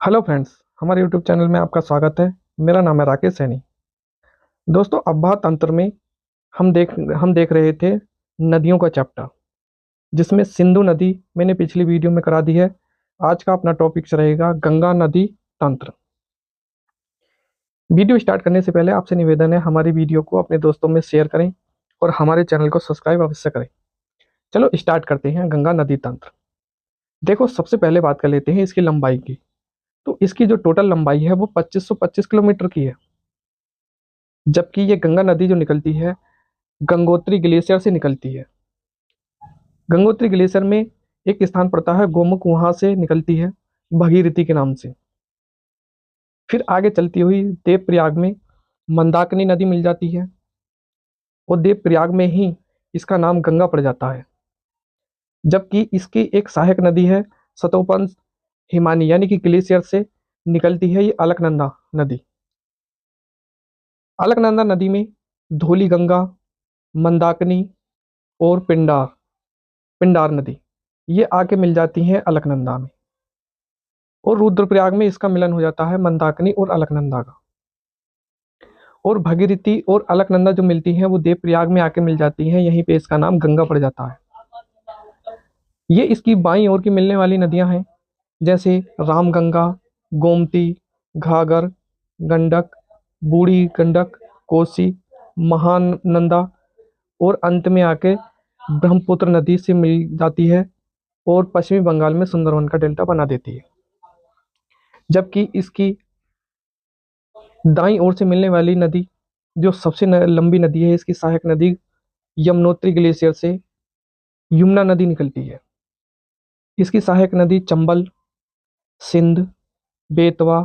Hello friends, हमारे YouTube channel में आपका स्वागत है। मेरा नाम है राकेश सैनी। दोस्तों, अब्बा तंत्र में हम देख रहे थे नदियों का चैप्टर, जिसमें सिंधु नदी मैंने पिछली वीडियो में करा दी है। आज का अपना टॉपिक रहेगा गंगा नदी तंत्र। वीडियो स्टार्ट करने से पहले आपसे निवेदन है, हमारी वीडियो को अपने दोस्तों में शेयर करें और हमारे चैनल को सब्सक्राइब अवश्य करें। चलो स्टार्ट करते हैं गंगा नदी तंत्र। देखो, सबसे पहले बात कर लेते हैं इसकी लंबाई की। तो इसकी जो टोटल लंबाई है वो 2525 किलोमीटर की है। जबकि ये गंगा नदी जो निकलती है गंगोत्री ग्लेशियर से निकलती है। गंगोत्री ग्लेशियर में एक स्थान पड़ता है गोमुख, वहां से निकलती है भगीरथी के नाम से। फिर आगे चलती हुई देवप्रयाग में मंदाकिनी नदी मिल जाती है और देवप्रयाग में ही इसका नाम गंगा पड़ जाता है। जबकि इसकी एक सहायक नदी है सतोपंथ हिमानी, यानी कि ग्लेशियर से निकलती है ये अलकनंदा नदी। अलकनंदा नदी में धौली गंगा, मंदाकिनी और पिंडार पिंडार नदी ये आके मिल जाती हैं अलकनंदा में। और रुद्रप्रयाग में इसका मिलन हो जाता है मंदाकिनी और अलकनंदा का। और भगीरथी और अलकनंदा जो मिलती हैं वो देवप्रयाग में आके मिल जाती हैं, यहीं पे इसका नाम गंगा पड़ जाता है। ये इसकी बाईं ओर की मिलने वाली नदियां हैं, जैसे रामगंगा, गोमती, घाघर, गंडक, बूढ़ी गंडक, कोसी, महानंदा और अंत में आके ब्रह्मपुत्र नदी से मिल जाती है और पश्चिमी बंगाल में सुंदरवन का डेल्टा बना देती है। जबकि इसकी दाईं ओर से मिलने वाली नदी जो सबसे लंबी नदी है, इसकी सहायक नदी यमुनोत्री ग्लेशियर से यमुना नदी निकलती है। इसकी सहायक नदी चंबल, सिंध, बेतवा,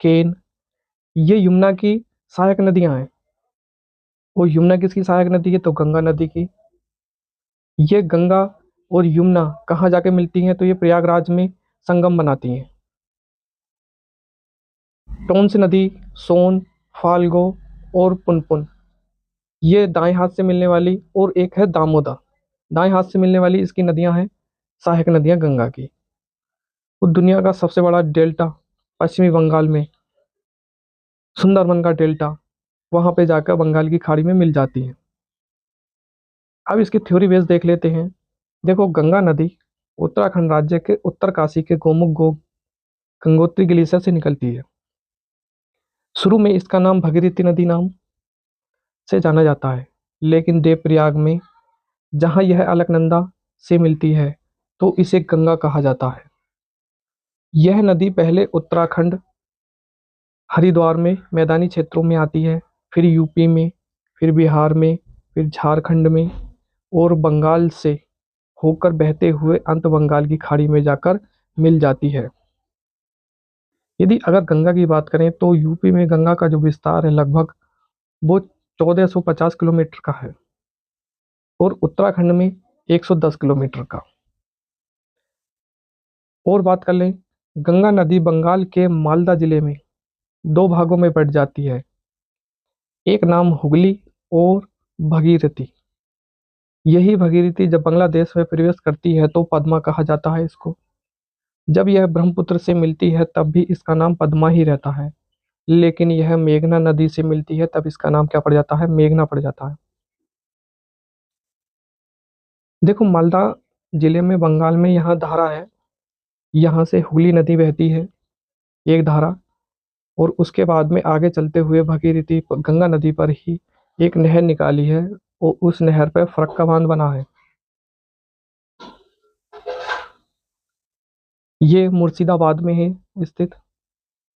केन ये यमुना की सहायक नदियां हैं। और यमुना किसकी सहायक नदी है? तो गंगा नदी की। ये गंगा और यमुना कहाँ जाके मिलती हैं? तो ये प्रयागराज में संगम बनाती हैं। टोंस नदी, सोन, फाल्गो और पुनपुन ये दाएं हाथ से मिलने वाली, और एक है दामोदर, दाएं हाथ से मिलने वाली इसकी नदियां हैं सहायक नदियां गंगा की। और दुनिया का सबसे बड़ा डेल्टा पश्चिमी बंगाल में सुंदरबन का डेल्टा, वहां पे जाकर बंगाल की खाड़ी में मिल जाती है। अब इसकी थ्योरी बेस देख लेते हैं। देखो, गंगा नदी उत्तराखंड राज्य के उत्तरकाशी के गोमुख गंगोत्री ग्लेशियर से निकलती है। शुरू में इसका नाम भगीरथी नदी नाम से जाना जाता है, लेकिन देवप्रयाग में जहां यह अलकनंदा से मिलती है तो इसे गंगा कहा जाता है। यह नदी पहले उत्तराखंड, हरिद्वार में मैदानी क्षेत्रों में आती है, फिर यूपी में, फिर बिहार में, फिर झारखंड में और बंगाल से होकर बहते हुए अंत बंगाल की खाड़ी में जाकर मिल जाती है। यदि अगर गंगा की बात करें तो यूपी में गंगा का जो विस्तार है लगभग वो 1450 किलोमीटर का है और उत्तराखंड में 110 किलोमीटर का। और बात कर लें, गंगा नदी बंगाल के मालदा जिले में दो भागों में बट जाती है, एक नाम हुगली और भगीरथी। यही भगीरथी जब बांग्लादेश में प्रवेश करती है तो पद्मा कहा जाता है इसको। जब यह ब्रह्मपुत्र से मिलती है तब भी इसका नाम पद्मा ही रहता है, लेकिन यह मेघना नदी से मिलती है तब इसका नाम क्या पड़ जाता है? मेघना पड़ जाता है। देखो, मालदा जिले में बंगाल में यहाँ धारा है, यहाँ से हुगली नदी बहती है एक धारा, और उसके बाद में आगे चलते हुए भगीरथी गंगा नदी पर ही एक नहर निकाली है और उस नहर पर फरक्का बांध बना है। ये मुर्शिदाबाद में है स्थित,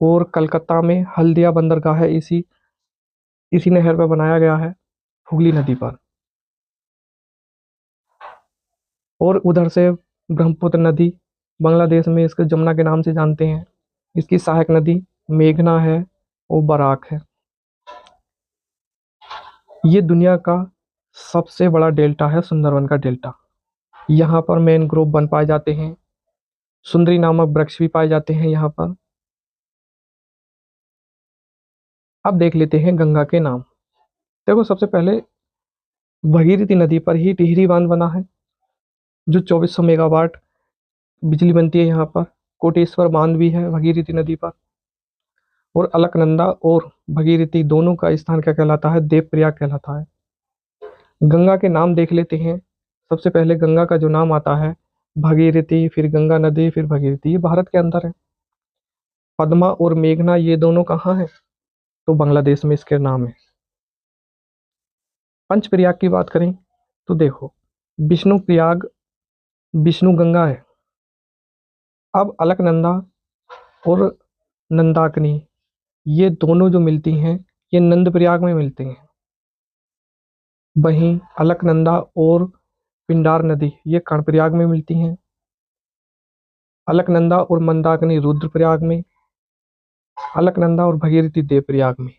और कलकत्ता में हल्दिया बंदरगाह है इसी इसी नहर पर बनाया गया है हुगली नदी पर। और उधर से ब्रह्मपुत्र नदी, बांग्लादेश में इसको जमुना के नाम से जानते हैं, इसकी सहायक नदी मेघना है और बराक है। ये दुनिया का सबसे बड़ा डेल्टा है सुंदरवन का डेल्टा। यहाँ पर मैनग्रोव वन पाए जाते हैं, सुंदरी नामक वृक्ष भी पाए जाते हैं यहाँ पर। अब देख लेते हैं गंगा के नाम। देखो, सबसे पहले भगीरथी नदी पर ही टिहरी बांध बना है, जो 2400 मेगावाट बिजली बनती है यहाँ पर। कोटेश्वर बांध भी है भगीरथी नदी पर। और अलकनंदा और भगीरथी दोनों का स्थान क्या कहलाता है? देवप्रयाग कहलाता है। गंगा के नाम देख लेते हैं। सबसे पहले गंगा का जो नाम आता है भगीरथी, फिर गंगा नदी, फिर भगीरथी, ये भारत के अंदर है। पद्मा और मेघना ये दोनों कहाँ हैं? तो बांग्लादेश में इसके नाम है। पंचप्रयाग की बात करें तो देखो, विष्णु प्रयाग विष्णु गंगा है। अब अलकनंदा और नंदाकिनी ये दोनों जो मिलती हैं ये नंद प्रयाग में मिलती हैं। वहीं अलकनंदा और पिंडार नदी ये कर्णप्रयाग में मिलती हैं। अलकनंदा और मंदाकिनी रुद्रप्रयाग में, अलकनंदा और भगीरथी देवप्रयाग में।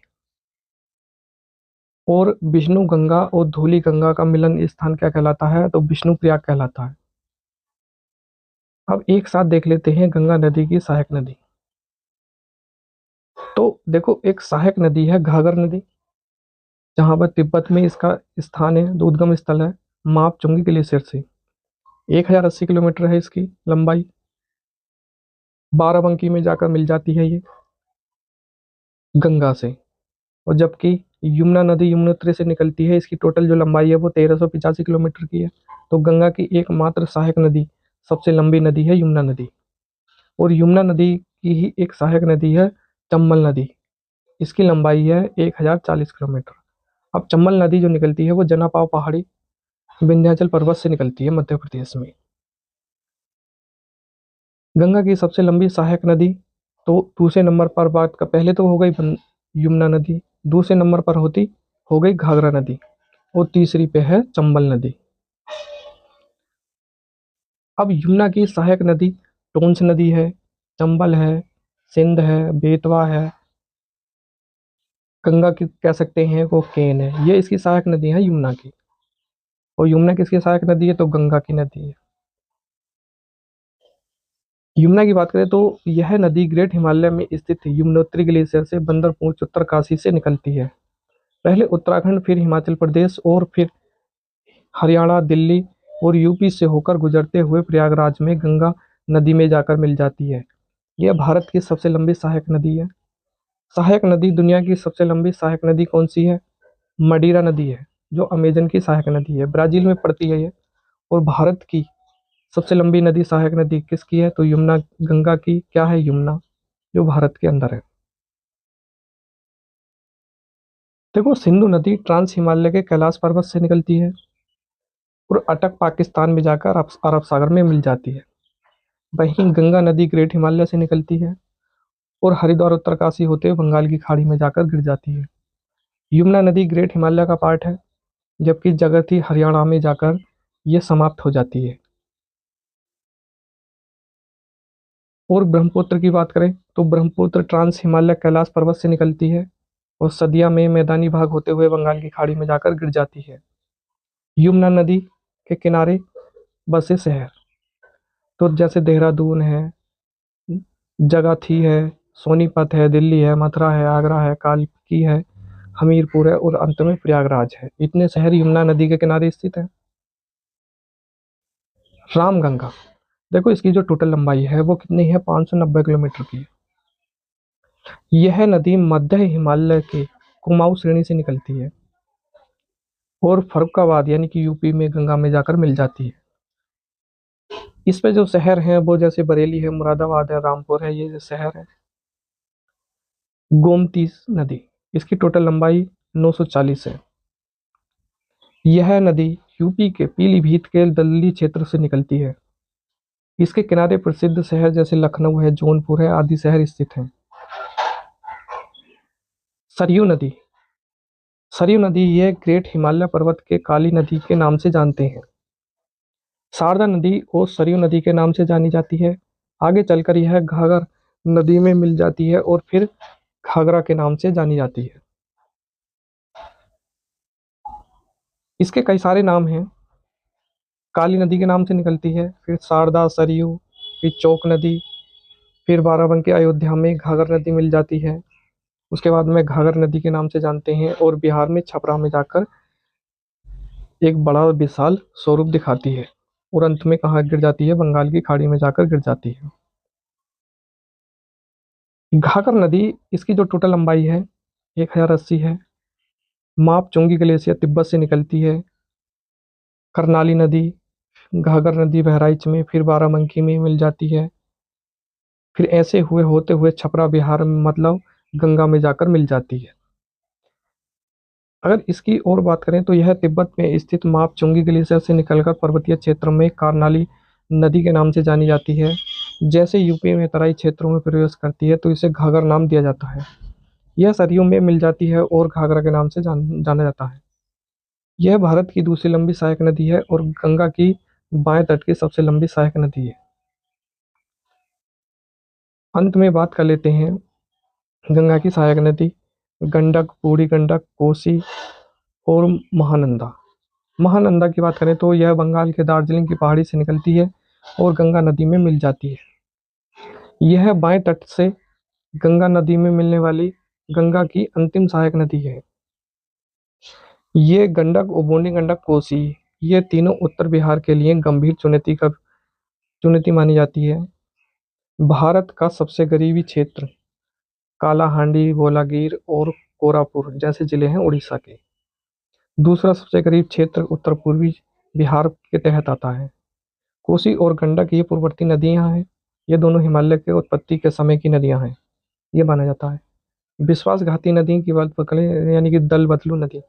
और विष्णु गंगा और धूली गंगा का मिलन स्थान क्या कहलाता है? तो विष्णु प्रयाग कहलाता है। अब एक साथ देख लेते हैं गंगा नदी की सहायक नदी। तो देखो, एक सहायक नदी है घाघर नदी, जहां पर तिब्बत में इसका स्थान है, तो उद्गम स्थल है मापचुंगी ग्लेशियर से। 1080 किलोमीटर है इसकी लंबाई। बाराबंकी में जाकर मिल जाती है ये गंगा से। और जबकि यमुना नदी यमुनोत्री से निकलती है, इसकी टोटल जो लंबाई है वो 1385 किलोमीटर की है। तो गंगा की एकमात्र सहायक नदी, सबसे लंबी नदी है यमुना नदी। और यमुना नदी की ही एक सहायक नदी है चंबल नदी, इसकी लंबाई है 1040 किलोमीटर। अब चंबल नदी जो निकलती है वो जनापाव पहाड़ी विंध्याचल पर्वत से निकलती है मध्य प्रदेश में। गंगा की सबसे लंबी सहायक नदी, तो दूसरे नंबर पर बात का, पहले तो हो गई यमुना नदी, दूसरे नंबर पर हो गई घाघरा नदी, और तीसरी पे है चंबल नदी। अब यमुना की सहायक नदी टोंस नदी है, चंबल है, सिंध है, बेतवा है। गंगा की कह सकते हैं वो केन है, ये इसकी सहायक नदी है यमुना की। और यमुना किसकी सहायक नदी है? तो गंगा की नदी है। यमुना की बात करें तो यह नदी ग्रेट हिमालय में स्थित यमुनोत्री ग्लेशियर से बंदरपूंछ उत्तरकाशी से निकलती है। पहले उत्तराखंड, फिर हिमाचल प्रदेश, और फिर हरियाणा, दिल्ली और यूपी से होकर गुजरते हुए प्रयागराज में गंगा नदी में जाकर मिल जाती है। यह भारत की सबसे लंबी सहायक नदी है। सहायक नदी, दुनिया की सबसे लंबी सहायक नदी कौन सी है? मडीरा नदी है, जो अमेजन की सहायक नदी है, ब्राजील में पड़ती है ये। और भारत की सबसे लंबी नदी, सहायक नदी किसकी है? तो यमुना, गंगा की क्या है? यमुना, जो भारत के अंदर है। देखो, सिंधु नदी ट्रांस हिमालय के कैलाश पर्वत से निकलती है और अटक पाकिस्तान में जाकर अरब सागर में मिल जाती है। वहीं गंगा नदी ग्रेट हिमालय से निकलती है और हरिद्वार उत्तरकाशी होते हुए बंगाल की खाड़ी में जाकर गिर जाती है। यमुना नदी ग्रेट हिमालय का पार्ट है, जबकि जगती हरियाणा में जाकर यह समाप्त हो जाती है। और ब्रह्मपुत्र की बात करें तो ब्रह्मपुत्र ट्रांस हिमालय कैलाश पर्वत से निकलती है और सदिया में मैदानी भाग होते हुए बंगाल की खाड़ी में जाकर गिर जाती है। यमुना नदी के किनारे बसे शहर, तो जैसे देहरादून है, जगाथी है, सोनीपत है, दिल्ली है, मथुरा है, आगरा है, कालकी है, हमीरपुर है, और अंत में प्रयागराज है। इतने शहर यमुना नदी के किनारे स्थित हैं। रामगंगा, देखो इसकी जो टोटल लंबाई है वो कितनी है? 590 किलोमीटर की है। यह नदी मध्य हिमालय के कुमाऊं श्रेणी से निकलती है और फर्रुखाबाद यानी कि यूपी में गंगा में जाकर मिल जाती है। इस पे जो शहर हैं वो जैसे बरेली है, मुरादाबाद है, रामपुर है, ये जो शहर है। गोमती नदी, इसकी टोटल लंबाई 940 है। यह नदी यूपी के पीलीभीत के दलदली क्षेत्र से निकलती है। इसके किनारे प्रसिद्ध शहर जैसे लखनऊ है, जौनपुर है, आदि शहर स्थित हैं। सरयू नदी, सरयू नदी यह ग्रेट हिमालय पर्वत के काली नदी के नाम से जानते हैं। शारदा नदी और सरयू नदी के नाम से जानी जाती है। आगे चलकर यह घाघर नदी में मिल जाती है और फिर घाघरा के नाम से जानी जाती है। इसके कई सारे नाम हैं। काली नदी के नाम से निकलती है, फिर शारदा, सरयू, फिर चौक नदी, फिर बाराबंकी अयोध्या में घाघर नदी मिल जाती है। उसके बाद में घाघर नदी के नाम से जानते हैं, और बिहार में छपरा में जाकर एक बड़ा विशाल स्वरूप दिखाती है, और अंत में कहाँ गिर जाती है? बंगाल की खाड़ी में जाकर गिर जाती है। घाघर नदी, इसकी जो टोटल लंबाई है 1080 है। माप चुंगी ग्लेशियर तिब्बत से निकलती है। करनाली नदी, घाघर नदी बहराइच में, फिर बाराबंकी में मिल जाती है, फिर ऐसे हुए होते हुए छपरा बिहार में, मतलब गंगा में जाकर मिल जाती है। अगर इसकी और बात करें तो यह तिब्बत में स्थित माप चुंगी ग्लेशियर से निकलकर पर्वतीय क्षेत्रों में कार्नाली नदी के नाम से जानी जाती है। जैसे यूपी में तराई क्षेत्रों में प्रवेश करती है तो इसे घाघर नाम दिया जाता है। यह सरयू में मिल जाती है और घाघरा के नाम से जाना जाता है। यह भारत की दूसरी लंबी सहायक नदी है और गंगा की बाएं तट की सबसे लंबी सहायक नदी है। अंत में बात कर लेते हैं गंगा की सहायक नदी, गंडक, बूढ़ी गंडक, कोसी और महानंदा। महानंदा की बात करें तो यह बंगाल के दार्जिलिंग की पहाड़ी से निकलती है और गंगा नदी में मिल जाती है। यह बाएं तट से गंगा नदी में मिलने वाली गंगा की अंतिम सहायक नदी है। ये गंडक और बूढ़ी गंडक, कोसी, ये तीनों उत्तर बिहार के लिए गंभीर चुनौती मानी जाती है। भारत का सबसे गरीबी क्षेत्र कालाहांडी, बोलागीर और कोरापुर जैसे जिले हैं उड़ीसा के। दूसरा सबसे गरीब क्षेत्र उत्तर पूर्वी बिहार के तहत आता है। कोसी और गंडक ये पूर्ववर्ती नदियां हैं। ये दोनों हिमालय के उत्पत्ति के समय की नदियां हैं, ये माना जाता है। विश्वासघाती नदी की बात पकड़े, यानी कि दल बदलू नदी,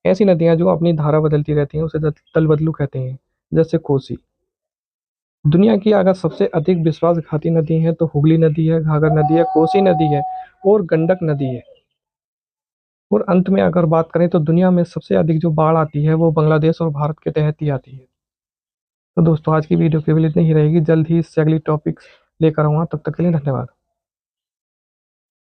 ऐसी नदियां जो अपनी धारा बदलती रहती हैं उसे दल बदलू कहते हैं, जैसे कोसी। दुनिया की अगर सबसे अधिक विश्वासघाती नदी है तो हुगली नदी है, घाघर नदी है, कोसी नदी है और गंडक नदी है। और अंत में अगर बात करें तो दुनिया में सबसे अधिक जो बाढ़ आती है वो बांग्लादेश और भारत के तहत ही आती है। तो दोस्तों आज की वीडियो केवल इतनी ही रहेगी, जल्द ही इससे अगली टॉपिक्स लेकर आऊँगा, तब तक के लिए धन्यवाद।